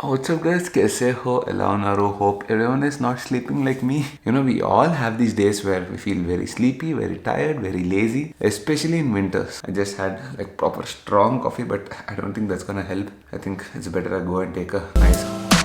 What's up guys, kaise ho, Eleonaro, hope everyone is not sleeping like me. You know, we all have these days where we feel very sleepy, very tired, very lazy, especially in winters. I just had like proper strong coffee, but I don't think that's gonna help. I think it's better I go and take a nice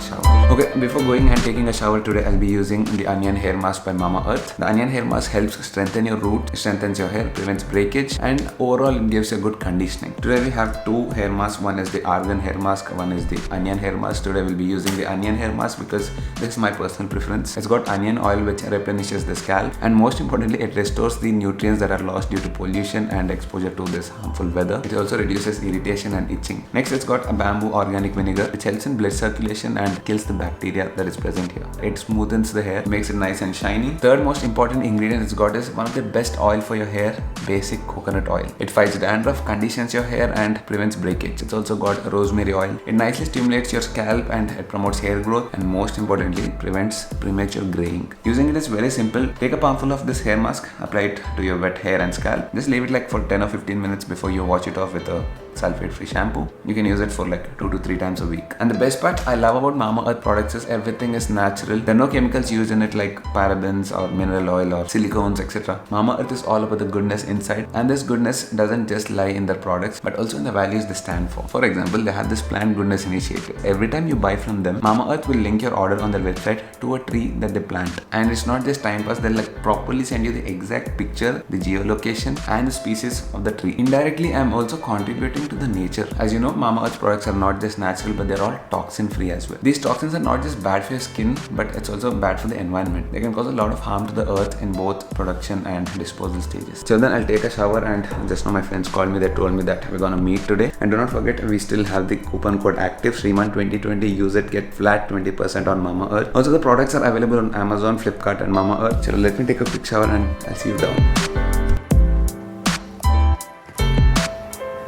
shower. Okay, before going and taking a shower today, I'll be using the Onion Hair Mask by Mamaearth. The Onion Hair Mask helps strengthen your root, strengthens your hair, prevents breakage, and overall it gives a good conditioning. Today we have two hair masks. One is the Argan Hair Mask, one is the Onion Hair Mask. Today we'll be using the Onion Hair Mask because this is my personal preference. It's got onion oil which replenishes the scalp, and most importantly it restores the nutrients that are lost due to pollution and exposure to this harmful weather. It also reduces irritation and itching. Next, it's got a bamboo organic vinegar which helps in blood circulation and kills the bacteria that is present here. It smoothens the hair, makes it nice and shiny. Third most important ingredient it's got is one of the best oil for your hair, basic coconut oil. It fights dandruff, conditions your hair and prevents breakage. It's also got rosemary oil. It nicely stimulates your scalp and it promotes hair growth, and most importantly prevents premature graying. Using it is very simple. Take a palmful of this hair mask, apply it to your wet hair and scalp. Just leave it like for 10 or 15 minutes before you wash it off with a sulfate-free shampoo. You can use it for like 2 to 3 times a week. And the best part I love about Mamaearth products is everything is natural. There are no chemicals used in it like parabens or mineral oil or silicones, etc. Mamaearth is all about the goodness inside, and this goodness doesn't just lie in their products but also in the values they stand for. For example, they have this plant goodness initiative. Every time you buy from them, Mamaearth will link your order on their website to a tree that they plant. And it's not just time pass, they'll like properly send you the exact picture, the geolocation and the species of the tree. Indirectly, I'm also contributing to the nature. As you know, Mamaearth products are not just natural but they're all toxin free as well. These toxins are not just bad for your skin but it's also bad for the environment. They can cause a lot of harm to the earth in both production and disposal stages. So then I'll take a shower, and just now my friends called me, they told me that we're gonna meet today. And do not forget, we still have the coupon code active, Shriman 2020. Use it, get flat 20% on Mamaearth. Also the products are available on Amazon, Flipkart and Mamaearth. So let me take a quick shower and I'll see you down.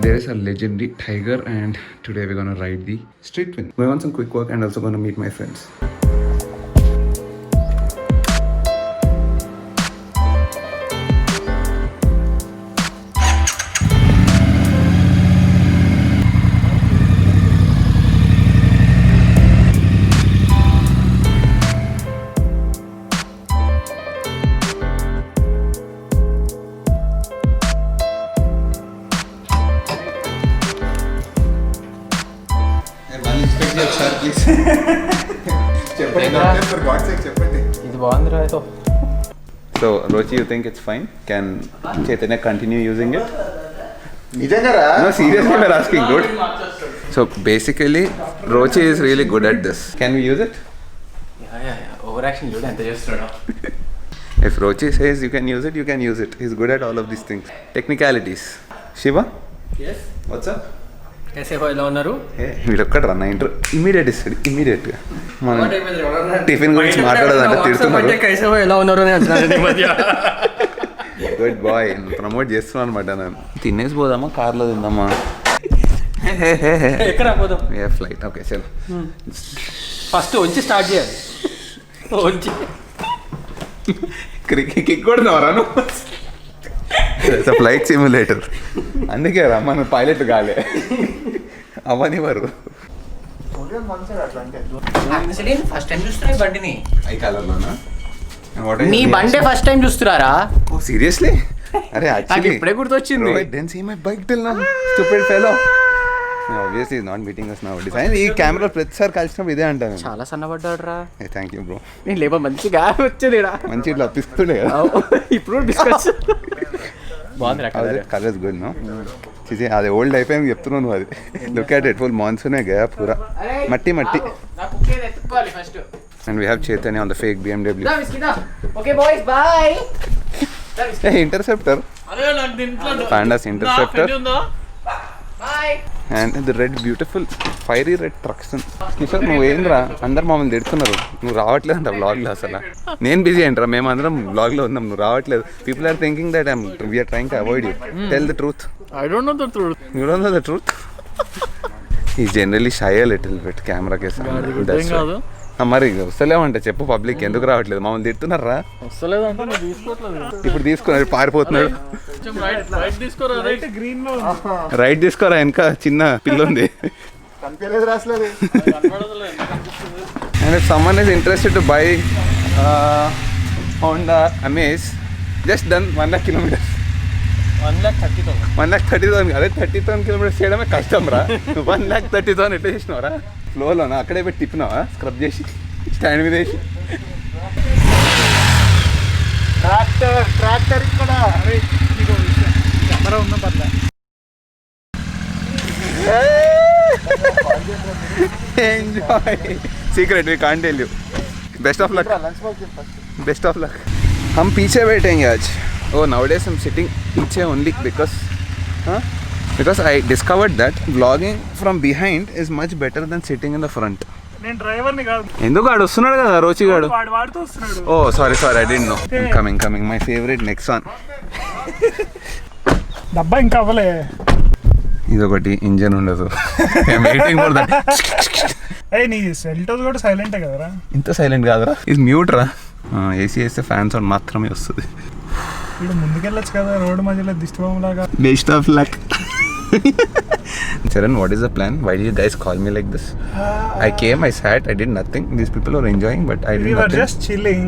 There is a legendary tiger, and today we're gonna ride the street twin. Going on some quick work and also gonna meet my friends. So, Rochi, you think it's fine? Can Chaitanya continue using it? No, seriously, we're asking, dude. So, basically, Rochi is really good at this. Can we use it? Yeah. Overaction, dude. And they just run off. If Rochi says you can use it, you can use it. He's good at all of these things. Technicalities. Shiva? Yes. What's up? कैसे हो Eleonaro? వీడొక్కడు run inter immediate ఇస్తాడు immediate మనం tiffin గురించి మాట్లాడదంటే తిడుతున్నారు. कैसे हो Eleonaro అని అంటున్నాను ఈ మధ్య. గుడ్ బాయ్, ప్రమోట్ చేస్తున్నాను అనమాట. నేను తినేసి పోదామా, కార్లో తిందామా? ఎక్కడ పోదాం? ఫ్లైట్. ఓకే చలో. ఫస్ట్ వచ్చి స్టార్ట్ చేయాలి. వచ్చి కిక్ కొడుతున్నావరా నువ్వు? Flight simulator. అందుకే రా మన పైలట్ కాలే అవనివ్వరు. ఫస్ట్ టైం చూస్తున్నా బండిని. ఐ కలర్లోనా? నీ బండి ఫస్ట్ టైం చూస్తున్నారా? ఓ సీరియస్లీ? అరే యాక్చువల్లీ ఇప్పుడే గుర్తొచ్చింది. Then see my bike till now. Stupid fellow. Obviously he's not meeting us nowadays. And ఈ కెమెరా ప్రతిసారి కలిసినప్పుడు ఇదే అంటాను. చాలా సన్నపడ్డాడు రా. Thank you bro. నేను లేబా మంచి గ్యాప్ వచ్చేది రా. మంచి ఇట్లా అప్పిస్తుండే కదా. ఇప్పుడు డిస్కస్ బాగుంది రా. Colour is good no. చీజే అది ఓల్డ్ అయిపోయింది చెప్తున్నావు నువ్వు. అది లుక్ అట్ ఇట్, ఫుల్ మాన్సూనే గయా పూరా. మట్టి మట్టి. And we have Chaitanya on the fake BMW. Okay boys, bye. Hey, Interceptor. Pandas Interceptor. Bye. And the red, beautiful fiery red trucks. Kishore నువ్వేంద్రా అందరు మమ్మల్ని తిడుతున్నారు, నువ్వు రావట్లేదు అంట వ్లాగ్లో. అసలు నేను బిజీ అంటారా, మేమందరం వ్లాగ్లో ఉన్నాం, నువ్వు రావట్లేదు. People are thinking that we're trying to avoid you. Tell the truth. I don't know the truth. You don't know the truth? He's generally shy a little bit camera case. మరి వస్తలేమంట చెప్పు public, ఎందుకు రావట్లేదు? మమ్మల్ని తిడుతున్నారా? ఇప్పుడు తీసుకున్నారు, పారిపోతున్నాడు. Right తీసుకోరా, వెనక చిన్న పిల్ల ఉంది. కనిపించలేదు రాసలేదు. And if someone is interested to buy Honda Amaze, just done 1 lakh kilometers. 1,30,000. 1,30,000. అదే 30,000 కిలోమీటర్స్ చేయడమే కష్టం రా. 1,30,000 ఎట్లా చేసినావరా? ఫ్లోలోనా అక్కడే పెట్టి తిప్పినావా స్క్రబ్ చేసి స్టాండ్ మీద వేసి? ట్రాక్టర్ ఇక్కడ కెమెరా ఉన్న పర్లే. Enjoy. Secret we can't tell you. Best of luck. Best of luck. हम पीछे बैठेंगे आज. Oh, nowadays I'm sitting पीछे only because I discovered that vlogging from behind is much better than sitting in the front. నేను డ్రైవర్ని కాదు. ఎందుకు ఆడు వస్తున్నాడు కదా రోచిగాడు. వాడుతూ వస్తున్నాడు. Oh, sorry, I didn't know. Coming. My favorite Nexon. డబ్బా ఇంకా అవ్వలే. ఇదొకటి ఇంజన్ ఉండదు. Waiting for that. నీ సెల్టోస్ కూడా సైలెంటే కదరా. ఇంత సైలెంట్ కాదురా, ఇది మ్యూట్ రా. ఏసీ వేస్తే ఫ్యాన్ సౌండ్ మాత్రమే వస్తుంది. ఇప్పుడు ముందుకెళ్ళొచ్చు కదా, రోడ్డు మధ్యలో దిష్టిబొమ్మలాగా. Best of luck. Charan, what is the plan? Why did you guys call me like this? I came, I sat, I did nothing. These people were enjoying, but I did nothing. We were just chilling.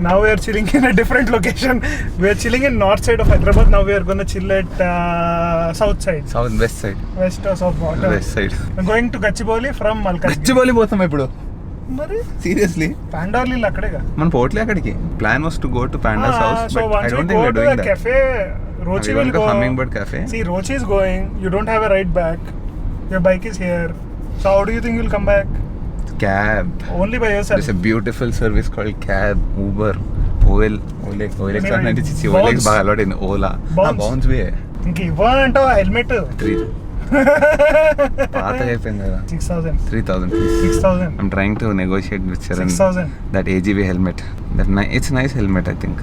Now we are chilling in a different location. We are chilling in north side of Hyderabad. Now we are going to chill at south side. West side. West or south water. West side. I'm going to Gachibowli from Malkajgiri. Gachibowli పోతాం ఇప్పుడు. మరి seriously పాండాలి అక్కడేగా. మనం పోట్లే అక్కడికి. Plan was to go to Panda's house, but I don't think we're doing that. Cafe Rochi will go. Hummingbird Cafe. See, Rochi is going. You don't have a ride back. Your bike is here. So how do you think you'll come back? Cab. Only by yourself. There's a beautiful service called Cab, Uber, OLX అంటే చిచ్చి OLX బాగా అలవాటు అయింది. Ola bounce వే. ఇంక ఇవ్వాలంటావు helmet 3 పాత అయిపోయింది కదా. 6,000 3,000 please. 6,000 I'm trying to negotiate with Charan 6,000 that AGV helmet. It's nice helmet I think.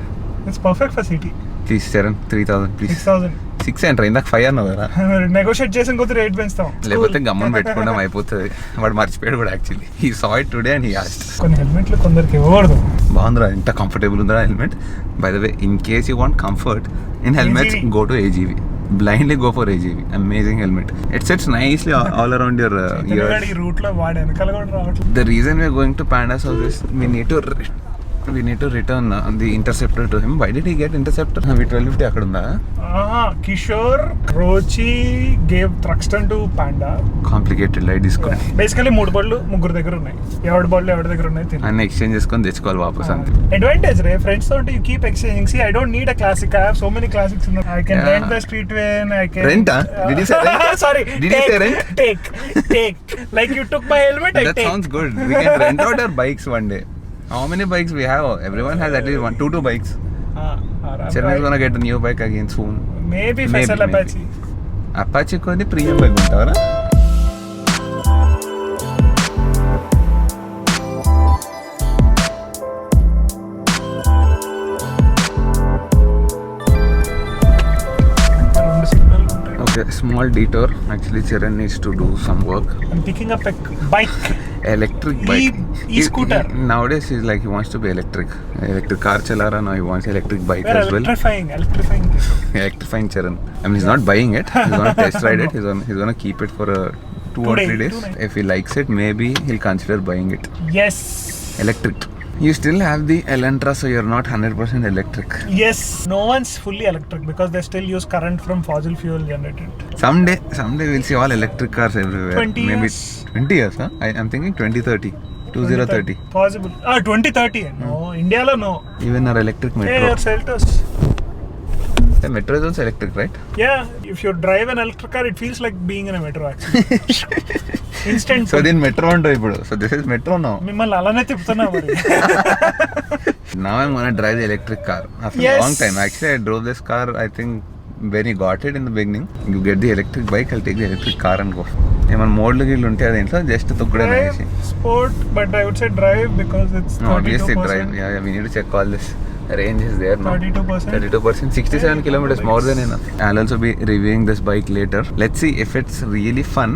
It's perfect for city. Please Charan 3,000 please. 6,000 6 అంటారా, ఇందాక 5 అన్నావు కదా. నెగోషియేట్ చేసిన కొద్ది రేట్ పెంచుతాం. లేకపోతే గమ్మని పెట్టుకోవడం అయిపోతుంది. వాడు మర్చిపోయాడు కూడా actually. He saw it today and he asked. కొన్ని హెల్మెట్లు కొందరికి ఇవ్వకూడదు. బాగుందిరా, ఎంత కంఫర్టబుల్ ఉందిరా helmet. By the way, in case you want comfort in helmets, go to AGV. Blindly go for AGV. Amazing helmet. It sits nicely all around your ears. ఈ route లో వాడు వెనకాల కూడా రావట్లేదు. The reason we are going to Panda's house is we need to return the Interceptor to him. Why did he get Interceptor? V1250 అక్కడ ఉందా? Kishore Rochi gave Truxton to Panda. Complicated light తీసుకోండి. Basically 3 బళ్ళు ముగ్గురు దగ్గర ఉన్నాయి. ఎవరి బళ్ళు ఎవరి దగ్గర ఉన్నాయి తెలియదు. అన్ని ఎక్స్చేంజ్ చేసుకొని తెచ్చుకోవాలి వాపస్ అంతే. Advantage రే, friends తోటి you keep exchanging. See, I don't need a classic. I have so many classics in the. I can rent the Streetway and I can rent. Did you say rent? Sorry. Did you say rent? Take. Like you took my helmet, I take. That sounds good. We can rent out our bikes one day. How many bikes we have? Everyone has at least 2 bikes. Charan is gonna get a new bike again soon. Maybe Faisal Apache. Apache koni premium bike untavara? Okay, small detour. Actually, Charan needs to do some work. I'm picking up a bike. Electric bike. E-scooter. Nowadays, he's like, he wants to be electric car chala raha. Now he wants electric bike as well. Electrifying Charan. I mean, he's not buying it. He's gonna test ride it. He's gonna keep it for 2 or 3 days. If he likes it, maybe he'll consider buying it. Yes. Electric. You still have the Elantra, so you're not 100% electric. Yes. No one's fully electric because they still use current from fossil fuel generated. Someday we'll see all electric cars everywhere. 20 Maybe years. 20 years, huh? I'm thinking 2030. 2030. Possible. 2030. No, India lo no. Even our electric metro. Hey, your Seltos. The metro is also electric, right? Yeah. If you drive an electric car, it feels like being in a metro actually. Instant. So then metro on ipudu. So this is metro now. మిమ్మల్ని అలానే తిప్పుతున్నా మరి. Now I'm gonna drive the electric car after a long time. Actually, I drove this car, I think, when you got it in the beginning. You get the electric bike, I'll take the electric car and go. ఏమైనా మోడ్లు గిళ్ళు ఉంటే అది ఇంట్లో just తొక్కడే అనేసి. Sport, but I would say drive because it's 32%. No, obviously drive. Yeah, we need to check all this. Range is there now. 32%. 67 kilometers, more than enough. I'll also be reviewing this bike later. Let's see if it's really fun.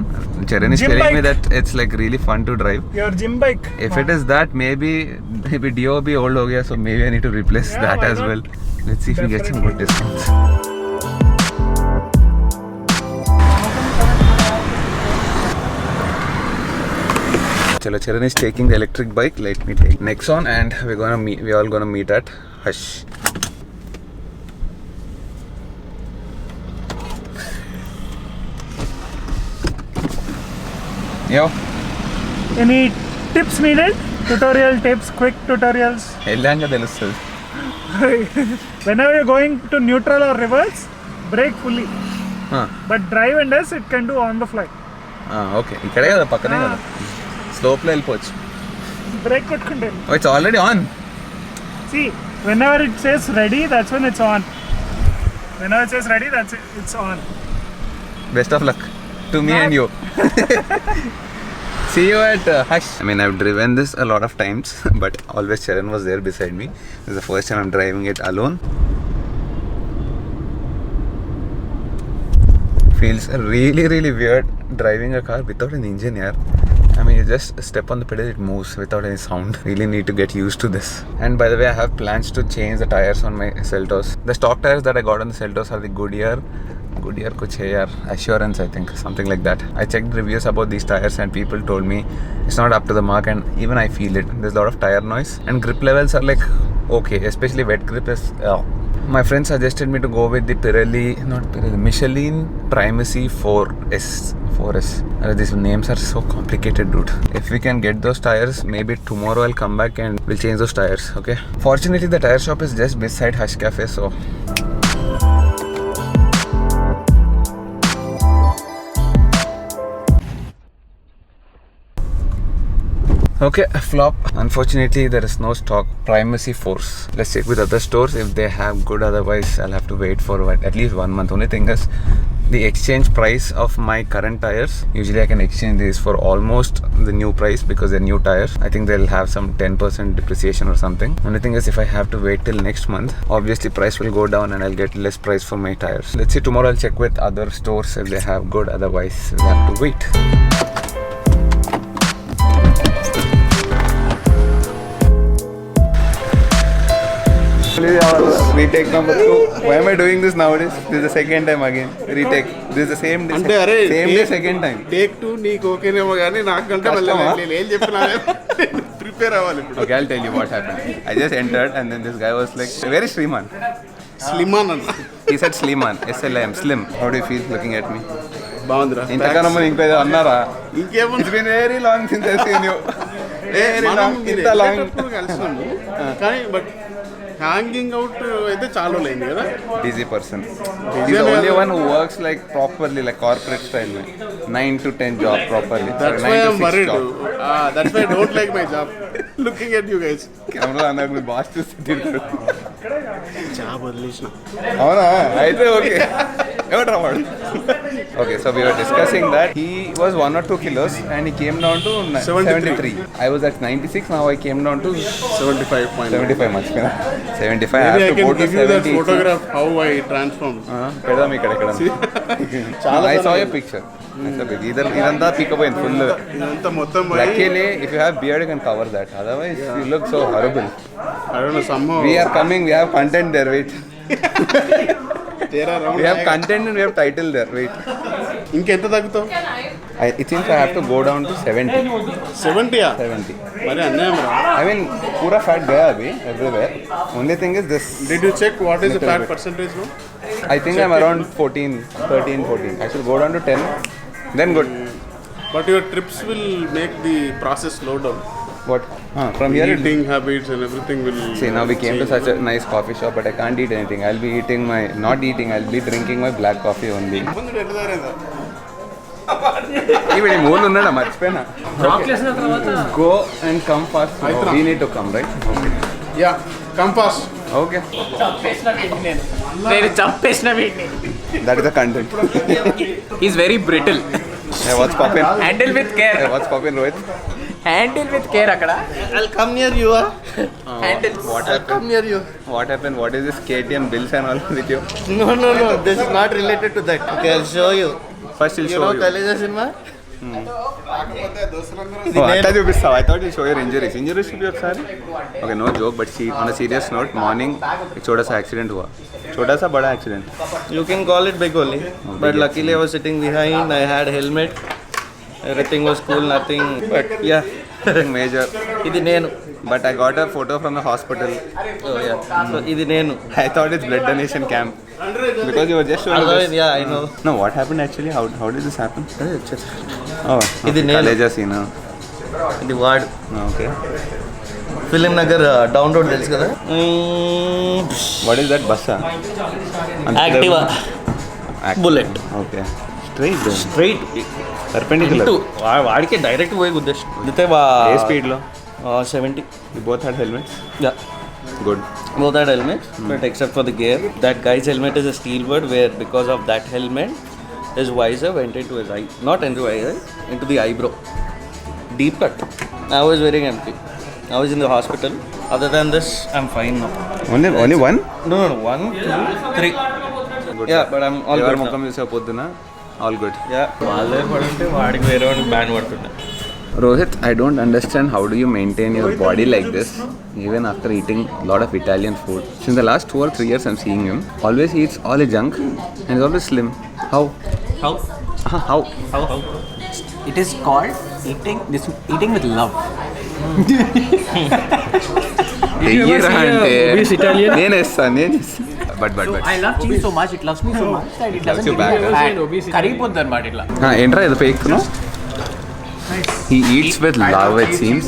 Charan is telling me that it's like really fun to drive. Your gym bike. If it is that, maybe DOB old ho gaya, so maybe I need to replace that as well. Let's see if we get some good discounts. Chalo, Charan is taking the electric bike. Let me take Nexon, and we're all gonna meet at Hush. Yo. Any tips needed? Tutorial tips, quick tutorials. Ellanga telustundi. Whenever you're going to neutral or reverse, brake fully. But drive and as it can do on the fly. Okay. ఇక్కడే కదా పక్కనే కదా. Slope లో వెళ్ళిపోవచ్చు. Brake కొట్టుకుంటే. Oh, it's already on. See, whenever it says ready, that's when it's on. Whenever it says ready, that's it. It's on. Best of luck to me and you. See you at Hush. I mean, I've driven this a lot of times, but always Charan was there beside me. This is the first time I'm driving it alone. Feels really weird driving a car without an engine here. I mean, you just step on the pedal, it moves without any sound. Really need to get used to this. And by the way, I have plans to change the tires on my Seltos. The stock tires that I got on the Seltos are the Goodyear kuch hai yaar, Assurance, I think, something like that. I checked reviews about these tires and people told me it's not up to the mark, and even I feel it. There's a lot of tire noise and grip levels are like okay, especially wet grip is my friend suggested me to go with the Michelin Primacy 4S. These names are so complicated, dude. If we can get those tires, maybe tomorrow I'll come back and we'll change those tires, okay? Fortunately, the tire shop is just beside Hush Cafe, so okay, flop. Unfortunately, there is no stock Primacy Force. Let's check with other stores if they have good. Otherwise, I'll have to wait for at least 1 month. Only thing is, the exchange price of my current tires, usually I can exchange these for almost the new price because they're new tires. I think they'll have some 10% depreciation or something. Only thing is, if I have to wait till next month, obviously price will go down and I'll get less price for my tires. Let's see, tomorrow I'll check with other stores if they have good. Otherwise, we'll have to wait. Retake number 2. Why am I doing this nowadays? This is the second time again. Retake. This is the same day, second time. Take 2 నీకు ఓకేనేమో కానీ నాకంటే నేను ఏం చెప్పినా prepare అవ్వాలి ఇప్పుడు. Okay, I'll tell you what happened. I just entered and then this guy was like, very Sliman. స్లిమాన్ అన్న. He said Sliman. SLIM. Slim. How do you feel looking at me? బాగుందిరా. ఇంతకన్నా మనం ఇంకో ఏదో అన్నారా? ఇంకేమో It's been very long since I've seen you. Very long. ఇంత long. కలిసినాము కానీ బట్ హ్యాంగింగ్ అవుట్ అయితే చాలా అయింది కదా. Busy person. He's the only one who works like properly, like corporate style, 9 to 10 job properly. That's why I'm worried. That's why I don't like my job. Looking at you guys. Camera అన్నాక మీ boss చూసి తింటారు. Job వదిలేసిన. అవునా? అయితే okay. ఎవడ్రా వాడు? Okay, so we were discussing that he was 1 or 2 kilos and he came down to 73. I was at 96, now I came down to 75 much. 75. Maybe I have to can go to give you that 70. photograph how I transformed. పెడదాం ఇక్కడ. I saw your picture. ఇదంతా పిక్కపోయింది full. ఇదంతా మొత్తం Luckily, if you have beard, you can cover that. Otherwise, you look so horrible. I don't know, somehow We are coming. We have content there. Wait. We have content and we have title there. Wait. ఇంకెంత తగ్గుతావు? It seems I have to go down to 70. 70 మరి అన్యాయం రా. I mean, pura fat gaya abhi everywhere. Only thing is this. Did you check what is the fat percentage now? I think I'm around 13, 14. I should go down to 10. Then good. But your trips will make the process slow down. What? From here it Eating habits and everything will. See, now we came to such a nice coffee shop, but I can't eat anything. I'll be I'll be drinking my black coffee only. Even in moon unnada marchipena. Go and come fast. We need to come, right? Okay. Yeah, come fast. Okay. నేను చంపేసిన వీడిని. That is the content. He's very brittle. Hey, what's poppin'? Handle with care. Hey, what's poppin', Rohit? Handle with care అక్కడ. I'll come near you, Handle. What I'll come near you. What happened? What is this KTM bills and all with you? No, this is not related to that. Okay, I'll show you. First he'll You show know you. Kaleja cinema? Oh, I thought you missed. I thought you show your injuries. Injuries should be sorry. Okay, no joke, but see, on a serious note, morning एक छोटा सा accident हुआ. छोटा सा बड़ा accident. You can call it big only. But luckily I was sitting behind. I had helmet. Everything was cool, nothing. But yeah, Nothing major. ఇది నేను. But I got a photo from the hospital. Oh yeah. So ఇది నేను. I thought it's blood donation camp. Because you were just showing this. Yeah, I know. No, what happened actually? How did this happen? Oh, ఇది okay. నేను. Kaleja scene. ఇది ward. Okay. Film Nagar down road తెలుసు కదా. What is that bus? Activa. Bullet. Okay. Straight. Straight. Perpendicular. వాడికి direct పోయి గుద్దేసి. అయితే ఏ speed లో? 70. You both had helmets? Yeah. Good. Both had helmets, but except for the gear. That guy's helmet is a steel bird where because of that helmet, his visor went into his eye. Not into his eye, into the eyebrow. Deep cut. I was wearing empty. I was in the hospital. Other than this, I'm fine now. Only one? No. 1, 2, 3. Good. Yeah, but I'm all good ముఖం now. చూసా పొద్దున all good. Yeah. వాళ్ళే పడుంటే వాడికి వేరే వాడికి ban పడుతుండే. Rohit, I don't understand how do you maintain your body like this even after eating a lot of Italian food. Since the last 2 or 3 years I'm seeing him, always eats all the junk and is always slim. How? How? How? It is called eating with love. చెయ్యరా అంటే నేను వేస్తాను. But I love cheese so much. It loves me so much that it doesn't you give me back. fat. కరిగిపోద్ది అన్నమాట ఇట్లా. ఏంట్రా ఇది పేక్తున్నావు? He eats with love, it seems.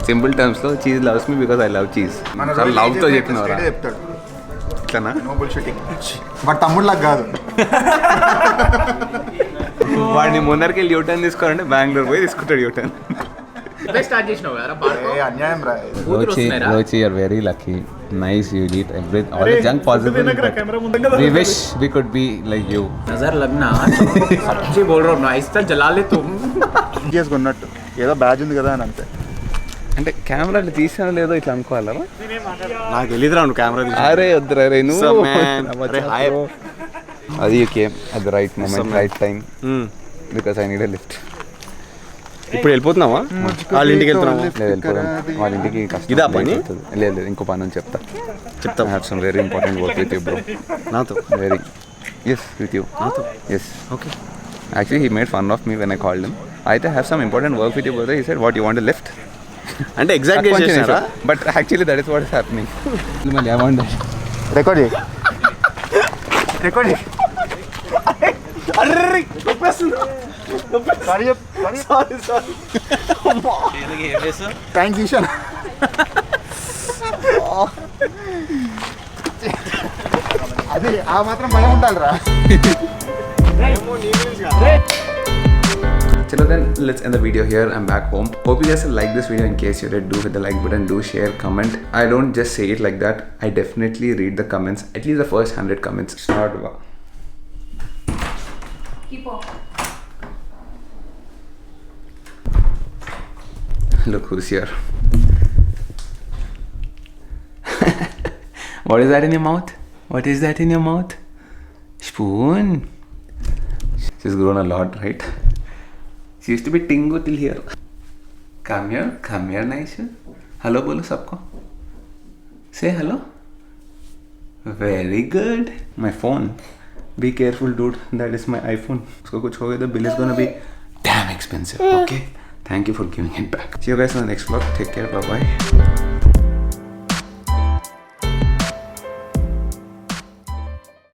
Simple terms లో cheese loves me because I love cheese. చాలా love తో చెప్పినవరా ఇట్లానా? But తమ్ముళ్ళకి కాదు. వాడిని ముందరికి వెళ్ళి యూటర్న్ తీసుకోవాలంటే బెంగళూరు పోయి తీసుకుంటాడు యూటర్న్. స్టార్ట్ చేసినావు కదా ఏ అన్యాయం రా. Rochi, you're very lucky. Nice, you eat everything, all the junk possible. We wish we could be like you. नजर लगना सच्ची बोल रहा हूँ ना ऐसा जला ले तुम చేసుకున్నట్టు ఏదో బ్యాజ్ ఉంది కదా అని అంతే. అంటే కెమెరాలు తీసానో లేదో ఇట్లా అనుకోవాలా? నాకు తెలియదురా నువ్వు కెమెరా అరే వద్దురా రే నువ్వు. So, man. అరే, hi. అది you came at the right moment, right time because I need a lift. ఇప్పుడు వెళ్ళిపోతున్నావా? వాళ్ళ ఇంటికి వెళ్తున్నావా? లేదు వెళ్ళిపోదాం వాళ్ళ ఇంటికి కష్టం. ఇదా పని? లేదు ఇంకో పని అని చెప్తా. I have some very important work with you, bro. నాతో Very. Yes, with you. నాతో Yes. Okay. Actually, he made fun of me when I called him. I have some important work with you, brother. He said, what, you want a lift? అంటే ఎగ్జాక్ట్గా చేసినారా? But actually, that is what is happening. I want that. Record చేయి. Record చేయి. Thanks Ishan. అది ఆ మాత్రం భయం ఉండాలిరా. Chalo then, let's end the video here. I'm back home. Hope you guys like this video. In case you did, do hit the like button, do share, comment. I don't just say it like that. I definitely read the comments. At least the first 100 comments. Start. Keep on. Look who's here. What is that in your mouth? What is that in your mouth? Spoon. She's grown a lot, right? She used to be Tingu till here. Come here, nice. Hello, bolo sabko. Say hello. Very good. My phone. Be careful, dude. That is my iPhone. Usko kuch ho gaya, the bill is gonna be damn expensive. Okay. Thank you for giving it back. See you guys in the next vlog. Take care. Bye bye.